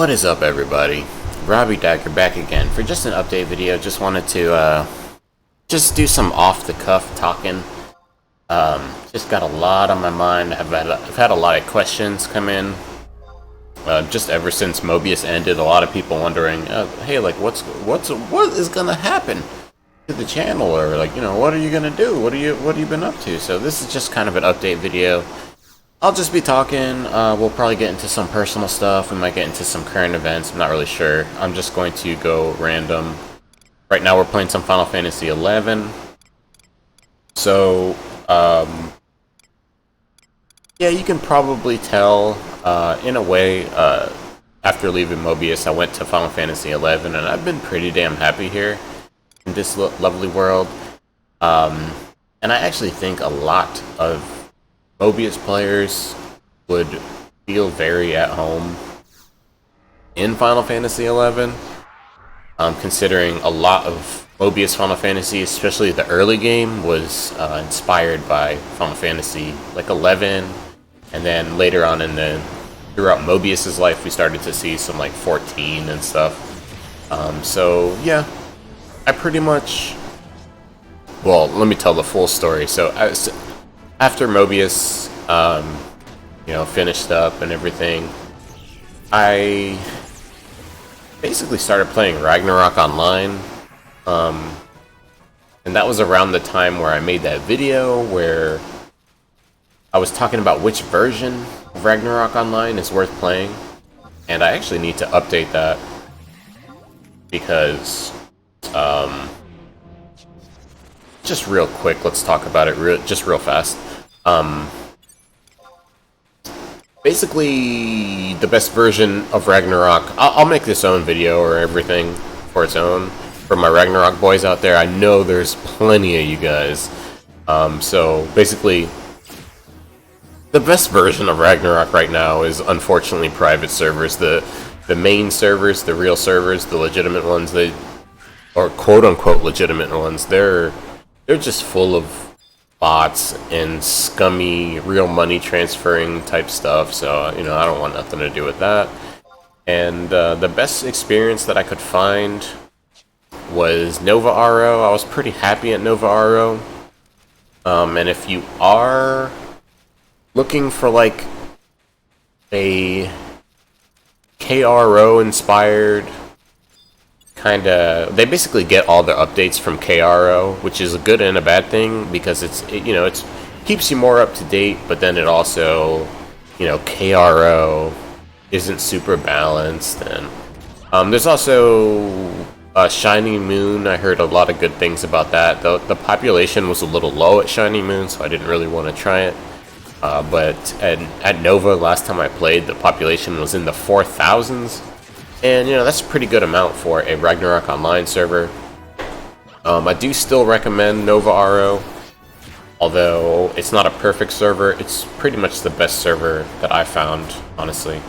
What is up, everybody? Robbie Dagger back again for just an update video. Just wanted to just do some off-the-cuff talking. Just got a lot on my mind. I've had a lot of questions come in. Just ever since Mobius ended, a lot of people wondering, hey, like, what is gonna happen to the channel, or like, what are you gonna do? What have you been up to? So this is just kind of an update video. I'll just be talking. We'll probably get into some personal stuff. We might get into some current events. I'm not really sure. I'm just going to go random. Right now we're playing some Final Fantasy XI. So, yeah, you can probably tell, in a way, after leaving Mobius, I went to Final Fantasy XI, and I've been pretty damn happy here in this lovely world. And I actually think a lot of Mobius players would feel very at home in Final Fantasy XI, considering a lot of Mobius Final Fantasy, especially the early game, was inspired by Final Fantasy like 11, and then later on throughout Mobius's life, we started to see some like 14 and stuff. So yeah, I pretty much, well, let me tell the full story. So after Mobius, finished up and everything, I basically started playing Ragnarok Online, and that was around the time where I made that video where I was talking about which version of Ragnarok Online is worth playing, and I actually need to update that because, just real quick, let's talk about it just real fast. Basically, the best version of Ragnarok, I'll make this own video or everything for its own. For my Ragnarok boys out there, I know there's plenty of you guys. So basically, the best version of Ragnarok right now is unfortunately private servers. The main servers, the real servers, the legitimate ones, or quote-unquote legitimate ones, they're just full of bots and scummy real money transferring type stuff, so I don't want nothing to do with that. And the best experience that I could find was Nova RO. I was pretty happy at Nova RO. And if you are looking for like a KRO inspired they basically get all the updates from KRO, which is a good and a bad thing, because it keeps you more up to date, but then it also, KRO isn't super balanced. And there's also Shining Moon. I heard a lot of good things about that. The population was a little low at Shining Moon, so I didn't really want to try it. But at Nova, last time I played, the population was in the 4,000s. And, that's a pretty good amount for a Ragnarok Online server. I do still recommend Nova RO, although it's not a perfect server. It's pretty much the best server that I found, honestly.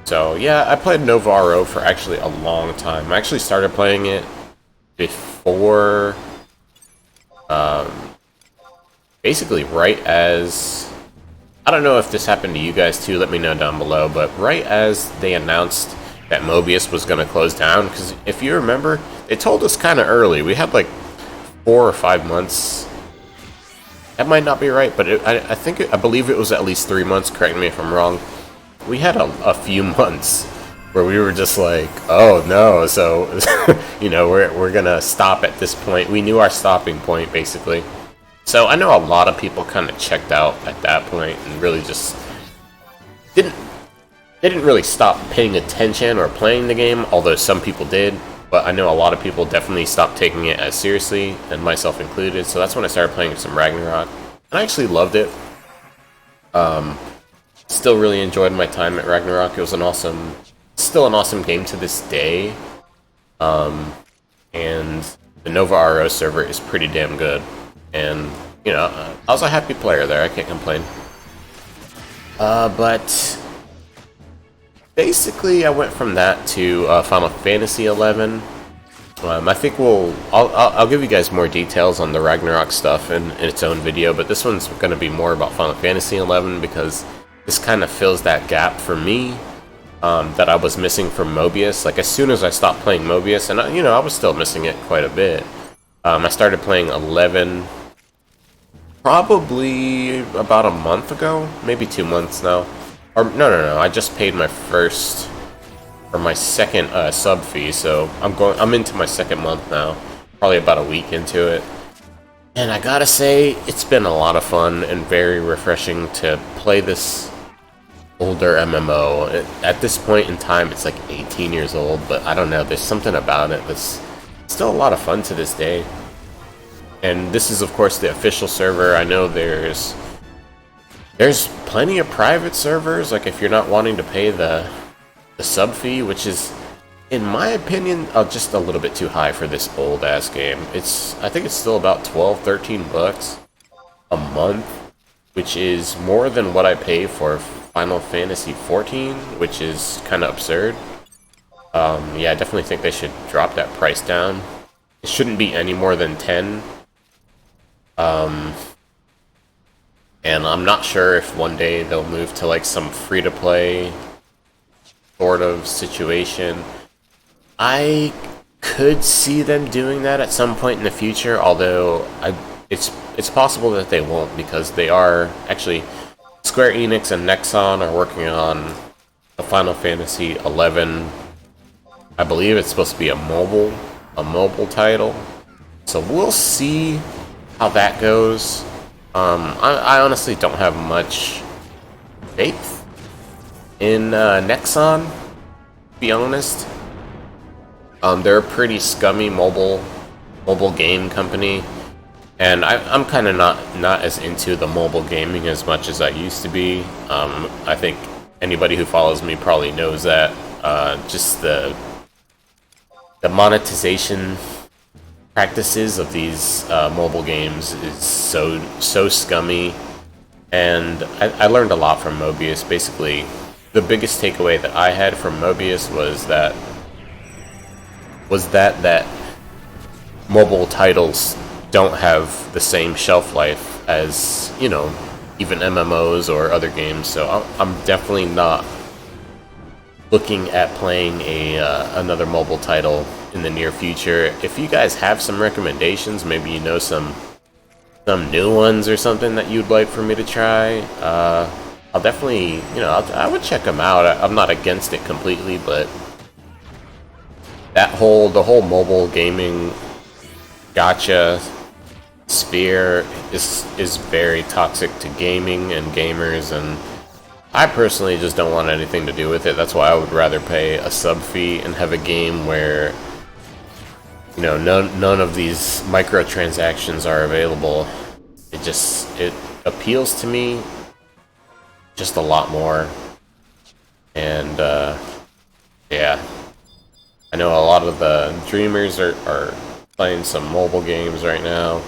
So, yeah, I played Nova RO for actually a long time. I actually started playing it before, basically right as, I don't know if this happened to you guys too, let me know down below, but right as they announced that Mobius was going to close down, because if you remember, they told us kind of early. We had like 4 or 5 months. That might not be right, but I believe it was at least 3 months. Correct me if I'm wrong. We had a few months where we were just like, oh no, so we're gonna stop at this point. We knew our stopping point basically. So I know a lot of people kind of checked out at that point and really just They didn't really stop paying attention or playing the game, although some people did, but I know a lot of people definitely stopped taking it as seriously, and myself included, so that's when I started playing some Ragnarok. And I actually loved it. Still really enjoyed my time at Ragnarok. It was still an awesome game to this day. And the Nova RO server is pretty damn good. And, I was a happy player there, I can't complain. But basically, I went from that to Final Fantasy XI. I think I'll give you guys more details on the Ragnarok stuff in its own video, but this one's going to be more about Final Fantasy XI because this kind of fills that gap for me. that I was missing from Mobius. Like as soon as I stopped playing Mobius, and I was still missing it quite a bit. I started playing 11 probably about a month ago, maybe 2 months now. Or no, I just paid my first or my second sub fee, so I'm into my second month now, probably about a week into it. And I gotta say, it's been a lot of fun and very refreshing to play this older MMO. At this point in time, it's like 18 years old, but I don't know, there's something about it that's still a lot of fun to this day. And this is, of course, the official server. I know there's plenty of private servers, like if you're not wanting to pay the sub fee, which is, in my opinion, just a little bit too high for this old-ass game. I think it's still about 12, 13 bucks a month, which is more than what I pay for Final Fantasy XIV, which is kind of absurd. Yeah, I definitely think they should drop that price down. It shouldn't be any more than 10. And I'm not sure if one day they'll move to like some free-to-play sort of situation. I could see them doing that at some point in the future, although it's possible that they won't, because they are actually, Square Enix and Nexon are working on a Final Fantasy XI. I believe it's supposed to be a mobile title, so we'll see how that goes. I honestly don't have much faith in Nexon, to be honest. They're a pretty scummy mobile game company, and I'm kind of not as into the mobile gaming as much as I used to be. I think anybody who follows me probably knows that. Just the monetization practices of these mobile games is so scummy, and I learned a lot from Mobius. Basically, the biggest takeaway that I had from Mobius was that mobile titles don't have the same shelf life as, even MMOs or other games. So I'm definitely not looking at playing another mobile title in the near future. If you guys have some recommendations, maybe you know some new ones or something that you'd like for me to try, I'll definitely, I would check them out. I'm not against it completely, but the whole mobile gaming gacha sphere is very toxic to gaming and gamers, and I personally just don't want anything to do with it. That's why I would rather pay a sub fee and have a game where none of these microtransactions are available. It appeals to me just a lot more. And yeah, I know a lot of the dreamers are playing some mobile games right now.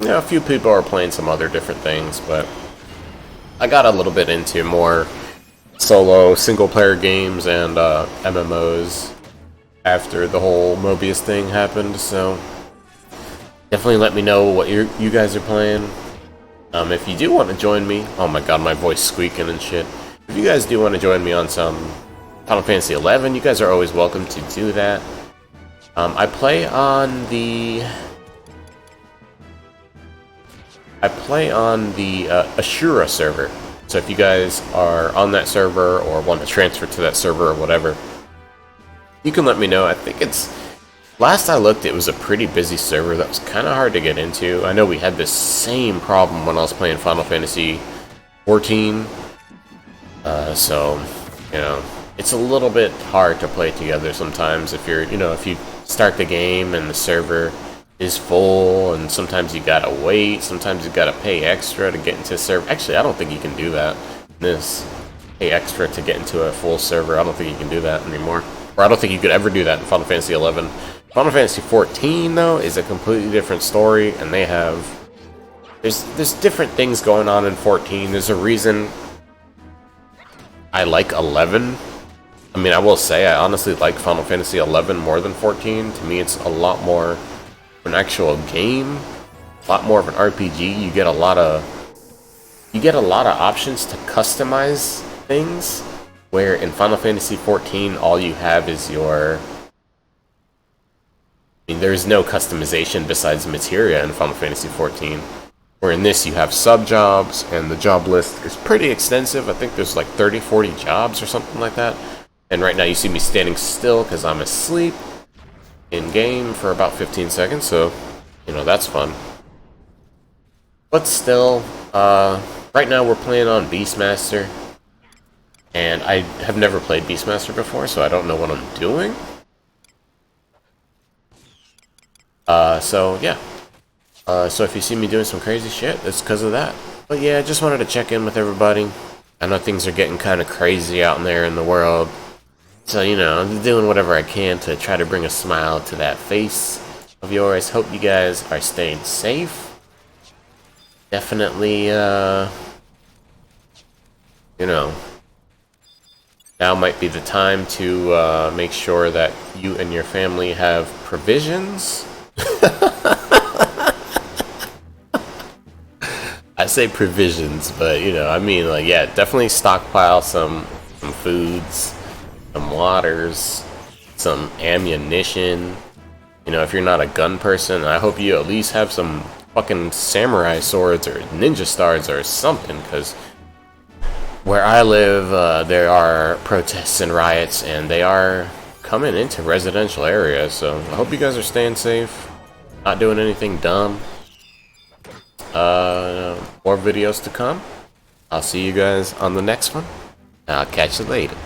A few people are playing some other different things, but I got a little bit into more solo single-player games and MMOs after the whole Mobius thing happened, so definitely let me know what you guys are playing. If you do want to join me, oh my god, my voice squeaking and shit. If you guys do want to join me on some Final Fantasy XI, you guys are always welcome to do that. I play on the Ashura server. So if you guys are on that server or want to transfer to that server or whatever, you can let me know. I think last I looked, it was a pretty busy server that was kind of hard to get into. I know we had this same problem when I was playing Final Fantasy XIV. So, it's a little bit hard to play together sometimes if if you start the game and the server is full, and sometimes you gotta wait, sometimes you gotta pay extra to get into a server. Actually, I don't think you can do that. Pay extra to get into a full server. I don't think you can do that anymore. Or I don't think you could ever do that in Final Fantasy XI. Final Fantasy XIV, though, is a completely different story, and they have... There's different things going on in 14. There's a reason I like 11. I mean, I will say, I honestly like Final Fantasy XI more than 14. To me, it's a lot more an actual game, a lot more of an RPG. You get a lot of options to customize things, Where in Final Fantasy XIV, all you have is your... I mean, there's no customization besides materia in Final Fantasy XIV. Where in this, you have sub-jobs, and the job list is pretty extensive. I think there's like 30, 40 jobs or something like that. And right now you see me standing still because I'm asleep in-game for about 15 seconds, so, you know, that's fun. But still, right now we're playing on Beastmaster. And I have never played Beastmaster before, so I don't know what I'm doing. So yeah. So if you see me doing some crazy shit, it's because of that. But yeah, I just wanted to check in with everybody. I know things are getting kind of crazy out there in the world. So, you know, I'm doing whatever I can to try to bring a smile to that face of yours. Hope you guys are staying safe. Definitely, you know, now might be the time to make sure that you and your family have provisions. I say provisions, but, you know, I mean, like, yeah, definitely stockpile some foods, some waters, some ammunition. You know, if you're not a gun person, I hope you at least have some fucking samurai swords or ninja stars or something, because where I live, there are protests and riots, and they are coming into residential areas, so I hope you guys are staying safe, not doing anything dumb. More videos to come. I'll see you guys on the next one. I'll catch you later.